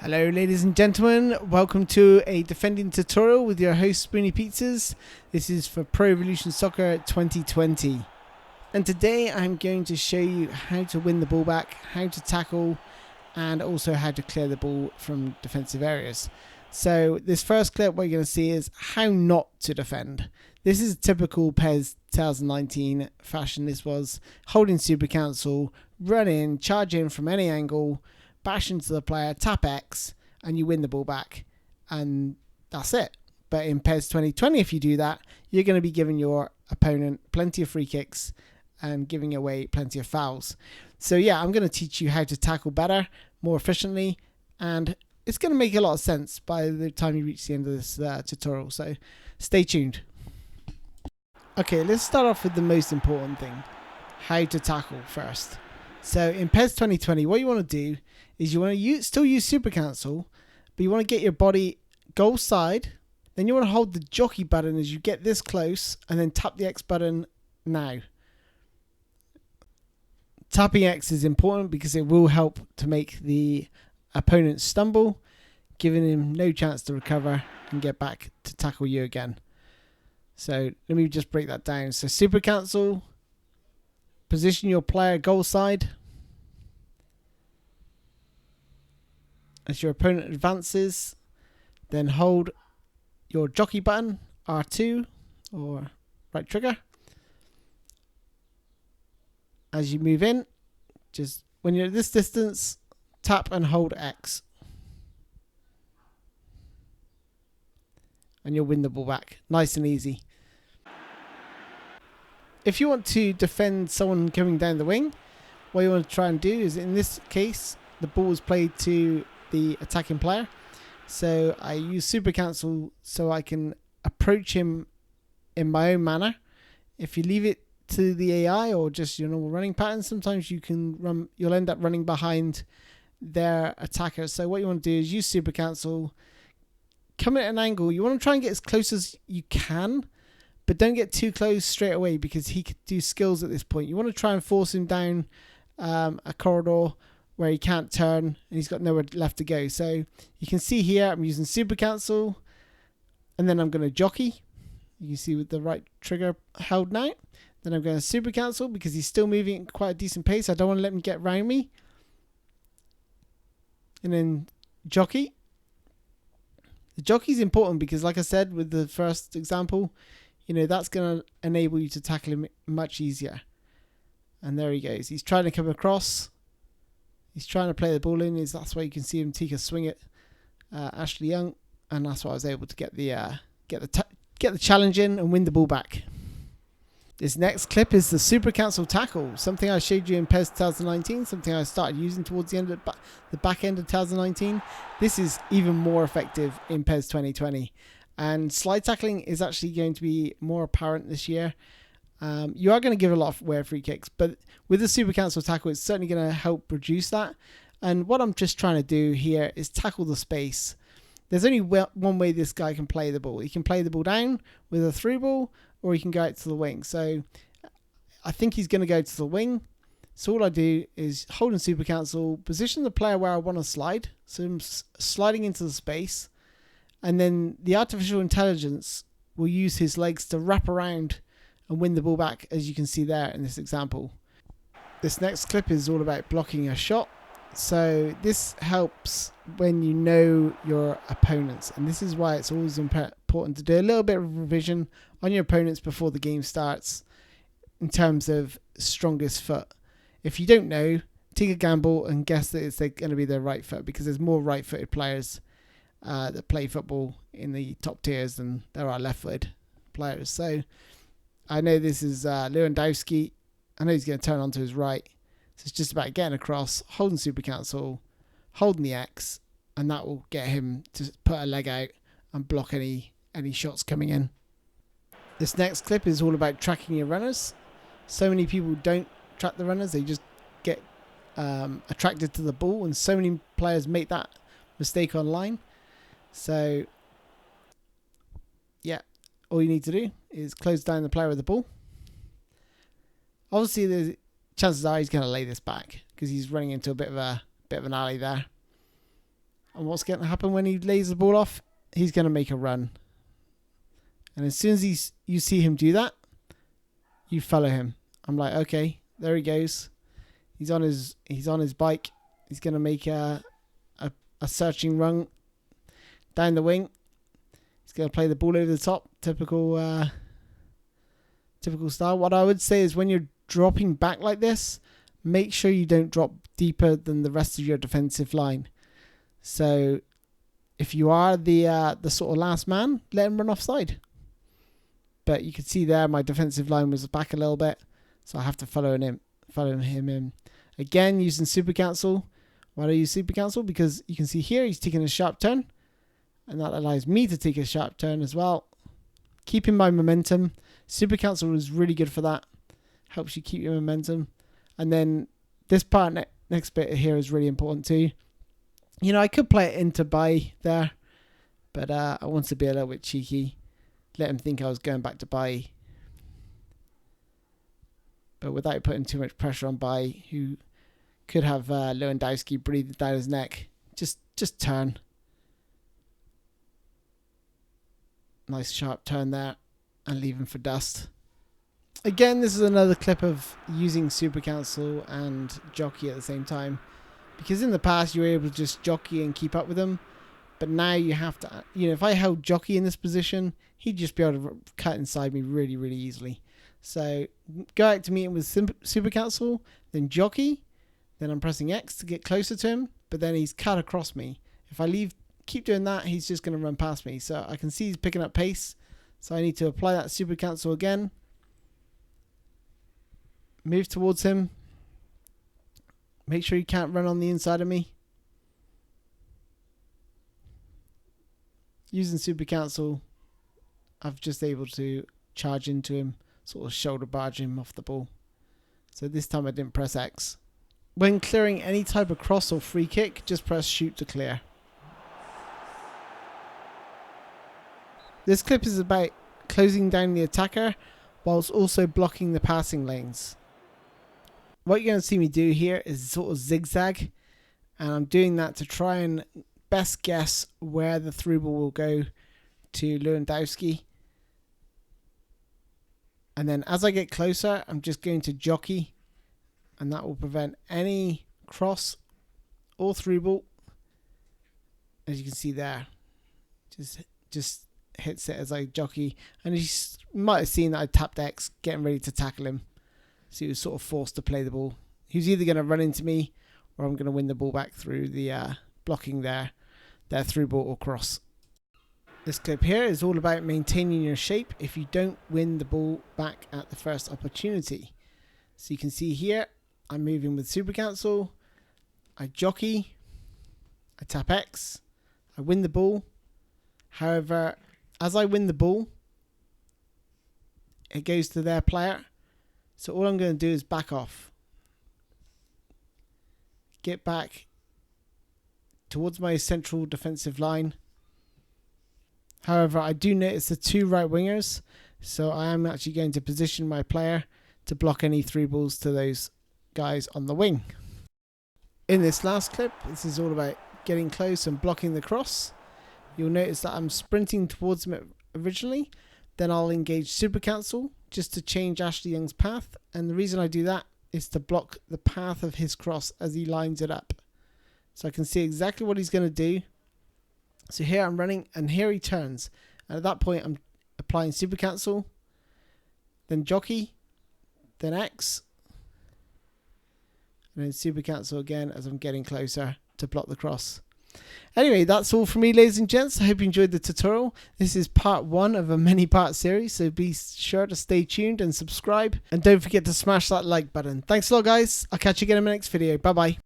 Hello ladies and gentlemen, welcome to a defending tutorial with your host Spoony Pizzas. This is for Pro Evolution Soccer 2020. And today I'm going to show you how to win the ball back, how to tackle, and also how to clear the ball from defensive areas. So this first clip what you're going to see is how not to defend. This is typical PES 2019 fashion. This was holding Super Cancel, run in, charge in from any angle, bash into the player, tap X, and you win the ball back. And that's it. But in PES 2020, if you do that, you're going to be giving your opponent plenty of free kicks and giving away plenty of fouls. So yeah, I'm going to teach you how to tackle better, more efficiently, and it's going to make a lot of sense by the time you reach the end of this tutorial. So stay tuned. Okay, let's start off with the most important thing, how to tackle first. So in PES 2020, what you want to do is you want to still use Super Cancel, but you want to get your body goal side. Then you want to hold the Jockey button as you get this close, and then tap the X button now. Tapping X is important because it will help to make the opponent stumble, giving him no chance to recover and get back to tackle you again. So let me just break that down. So Super Cancel, position your player goal side. As your opponent advances, then hold your Jockey button, R2 or right trigger. As you move in, just when you're at this distance, tap and hold X. And you'll win the ball back. Nice and easy. If you want to defend someone coming down the wing, what you want to try and do is, in this case, the ball is played to the attacking player. So I use Super Cancel so I can approach him in my own manner. If you leave it to the AI or just your normal running pattern, sometimes you'll end up running behind their attacker. So what you want to do is use Super Cancel, come at an angle. You want to try and get as close as you can, but don't get too close straight away because he could do skills at this point. You want to try and force him down a corridor where he can't turn and he's got nowhere left to go. So you can see here I'm using Super Cancel, and then I'm going to Jockey. You can see with the right trigger held now. Then I'm going to Super Cancel because he's still moving at quite a decent pace. I don't want to let him get around me. And then Jockey. The Jockey is important because, like I said with the first example, that's going to enable you to tackle him much easier. And there he goes. He's trying to come across. He's trying to play the ball in. That's why you can see him take a swing at Ashley Young, and that's why I was able to get the challenge in and win the ball back. This next clip is the Super Cancel tackle, something I showed you in PES 2019, something I started using towards the end of the back end of 2019. This is even more effective in PES 2020, and slide tackling is actually going to be more apparent this year. You are going to give a lot of away free kicks, but with the Super Cancel tackle, it's certainly going to help reduce that. And what I'm just trying to do here is tackle the space. There's only one way this guy can play the ball. He can play the ball down with a through ball, or he can go out to the wing. So I think he's going to go to the wing. So all I do is hold and Super Cancel, position the player where I want to slide. So I'm sliding into the space. And then the artificial intelligence will use his legs to wrap around and win the ball back, as you can see there in this example. This next clip is all about blocking a shot. So this helps when you know your opponents, and this is why it's always important to do a little bit of revision on your opponents before the game starts in terms of strongest foot. If you don't know, take a gamble and guess that it's going to be their right foot, because there's more right-footed players that play football in the top tiers than there are left-footed players. So I know this is Lewandowski. I know he's going to turn onto his right. So it's just about getting across, holding Super Cancel, holding the X, and that will get him to put a leg out and block any shots coming in. This next clip is all about tracking your runners. So many people don't track the runners. They just get attracted to the ball, and so many players make that mistake online. So yeah, all you need to do is close down the player with the ball. Obviously, the chances are he's going to lay this back because he's running into a bit of an alley there. And And what's going to happen when he lays the ball off? He's going to make a run. And as soon as you see him do that, you follow him. I'm like, okay, there he goes. He's on his bike. He's going to make a searching run down the wing. He's going to play the ball over the top. Typical style. What I would say is when you're dropping back like this, make sure you don't drop deeper than the rest of your defensive line. So if you are the sort of last man, let him run offside. But you can see there my defensive line was back a little bit, so I have to follow him in. Again, using super cancel. Why do I use super cancel? Because you can see here he's taking a sharp turn, and that allows me to take a sharp turn as well. Keeping my momentum. Super cancel is really good for that. Helps you keep your momentum. And then this part next bit here is really important too. You know, I could play it into buy there, but I wanted to be a little bit cheeky. Let him think I was going back to buy. But without putting too much pressure on buy, who could have Lewandowski breathe down his neck. Just turn. Nice sharp turn there. And leave him for dust. Again, this is another clip of using super cancel and jockey at the same time. Because in the past you were able to just jockey and keep up with him. But now you have to, you know, if I held jockey in this position, he'd just be able to cut inside me really, really easily. So go out to meet him with super cancel, then jockey, then I'm pressing X to get closer to him, but then he's cut across me. If I keep doing that, he's just going to run past me. So I can see he's picking up pace. So I need to apply that super cancel again. Move towards him. Make sure he can't run on the inside of me. Using super cancel, I've just able to charge into him, sort of shoulder barge him off the ball. So this time I didn't press X. When clearing any type of cross or free kick, just press shoot to clear. This clip is about closing down the attacker whilst also blocking the passing lanes. What you're going to see me do here is sort of zigzag, and I'm doing that to try and best guess where the through ball will go to Lewandowski. And then as I get closer, I'm just going to jockey, and that will prevent any cross or through ball. As you can see there, just hits it as I jockey, and you might have seen that I tapped X getting ready to tackle him. So he was sort of forced to play the ball. He was either going to run into me or I'm going to win the ball back through the blocking their through ball or cross. This clip here is all about maintaining your shape if you don't win the ball back at the first opportunity. So you can see here, I'm moving with super cancel. I jockey. I tap X. I win the ball. However, as I win the ball, it goes to their player. So all I'm going to do is back off. Get back towards my central defensive line. However, I do notice the two right wingers. So I am actually going to position my player to block any through balls to those guys on the wing. In this last clip, this is all about getting close and blocking the cross. You'll notice that I'm sprinting towards him originally. Then I'll engage super cancel just to change Ashley Young's path. And the reason I do that is to block the path of his cross as he lines it up. So I can see exactly what he's going to do. So here I'm running and here he turns. And at that point I'm applying super cancel. Then jockey. Then X. And then super cancel again as I'm getting closer to block the cross. Anyway, that's all from me, ladies and gents. I hope you enjoyed the tutorial. This is part 1 of a many-part series, so be sure to stay tuned and subscribe. And don't forget to smash that like button. Thanks a lot, guys. I'll catch you again in my next video. Bye-bye.